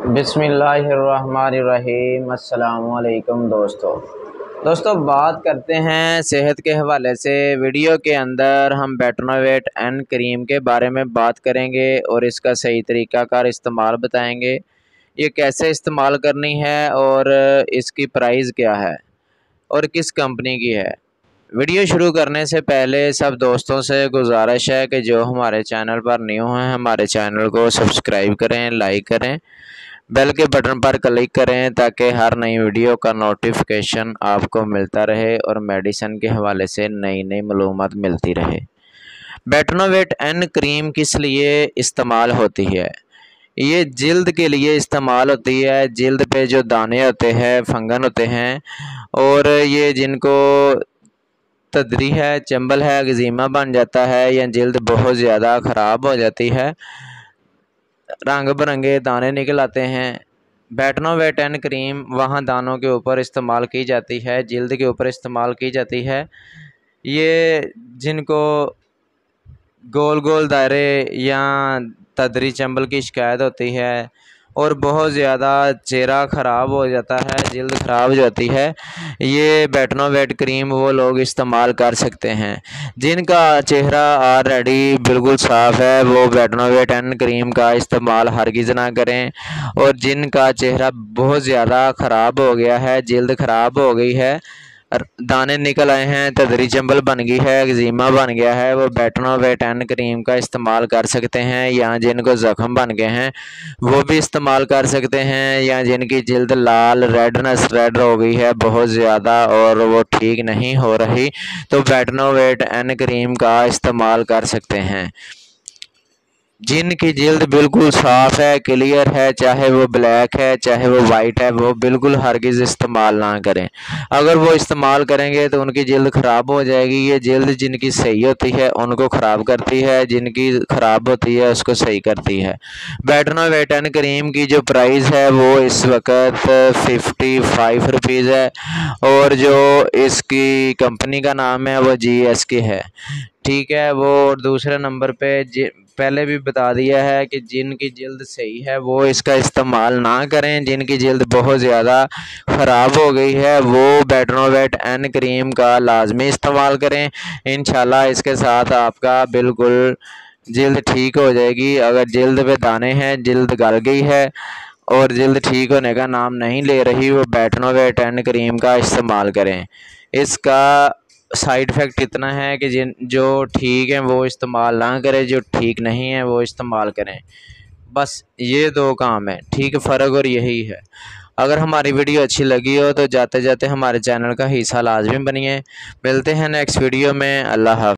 बिस्मिल्लाहिर्रहमानिर्रहीम। अस्सलामुअलैकुम दोस्तों बात करते हैं सेहत के हवाले से। वीडियो के अंदर हम बेटनोवेट एन क्रीम के बारे में बात करेंगे और इसका सही तरीक़ाकार इस्तेमाल बताएंगे, ये कैसे इस्तेमाल करनी है और इसकी प्राइस क्या है और किस कंपनी की है। वीडियो शुरू करने से पहले सब दोस्तों से गुजारिश है कि जो हमारे चैनल पर न्यू हैं हमारे चैनल को सब्सक्राइब करें, लाइक करें, बेल के बटन पर क्लिक करें ताकि हर नई वीडियो का नोटिफिकेशन आपको मिलता रहे और मेडिसिन के हवाले से नई नई मालूमात मिलती रहे। बेटनोवेट एन क्रीम किस लिए इस्तेमाल होती है? ये जिल्द के लिए इस्तेमाल होती है। जिल्द पे जो दाने होते हैं, फंगन होते हैं, और ये जिनको तदरी है, चंबल है, एक्जिमा बन जाता है या जिल्द बहुत ज़्यादा ख़राब हो जाती है, रंग बिरंगे दाने निकल आते हैं, बेटनोवेट एन क्रीम वहाँ दानों के ऊपर इस्तेमाल की जाती है, जिल्द के ऊपर इस्तेमाल की जाती है। ये जिनको गोल गोल दायरे या तदरी चंबल की शिकायत होती है और बहुत ज़्यादा चेहरा ख़राब हो जाता है, जिल्द ख़राब हो जाती है, ये बेटनोवेट क्रीम वो लोग इस्तेमाल कर सकते हैं। जिनका चेहरा ऑलरेडी बिल्कुल साफ़ है वो बेटनोवेट एन क्रीम का इस्तेमाल हरगिज़ ना करें, और जिनका चेहरा बहुत ज़्यादा ख़राब हो गया है, जिल्द ख़राब हो गई है, दाने निकल आए हैं, तदरी चंबल बन गई है, एक्जिमा बन गया है, वो बेटनोवेट एन क्रीम का इस्तेमाल कर सकते हैं। या जिनको ज़ख्म बन गए हैं वो भी इस्तेमाल कर सकते हैं, या जिनकी जिल्द लाल रेड हो गई है बहुत ज़्यादा और वो ठीक नहीं हो रही तो बेटनोवेट एन क्रीम का इस्तेमाल कर सकते हैं। जिनकी जिल्द बिल्कुल साफ़ है, क्लियर है, चाहे वो ब्लैक है चाहे वो वाइट है, वो बिल्कुल हरगिज़ इस्तेमाल ना करें। अगर वो इस्तेमाल करेंगे तो उनकी जिल्द ख़राब हो जाएगी। ये जिल्द जिनकी सही होती है उनको ख़राब करती है, जिनकी ख़राब होती है उसको सही करती है। बेटनोवेट एन क्रीम की जो प्राइस है वो इस वक्त 55 रुपीज़ है, और जो इसकी कंपनी का नाम है वो GSK है, ठीक है। वो दूसरे नंबर पे पहले भी बता दिया है कि जिनकी जिल्द सही है वो इसका इस्तेमाल ना करें, जिनकी जिल्द बहुत ज़्यादा ख़राब हो गई है वो बेटनोवेट एन क्रीम का लाजमी इस्तेमाल करें। इंशाल्लाह इसके साथ आपका बिल्कुल जिल्द ठीक हो जाएगी। अगर जिल्द पे दाने हैं, जिल्द गल गई है और जिल्द ठीक होने का नाम नहीं ले रही, वो बेटनोवेट एन क्रीम का इस्तेमाल करें। इसका साइड इफ़ेक्ट इतना है कि जो ठीक है वो इस्तेमाल ना करें, जो ठीक नहीं है वो इस्तेमाल करें। बस ये दो काम है, ठीक फ़र्क और यही है। अगर हमारी वीडियो अच्छी लगी हो तो जाते जाते हमारे चैनल का हिस्सा लाजमी बनिए। मिलते हैं नेक्स्ट वीडियो में। अल्लाह हाफ़िज़।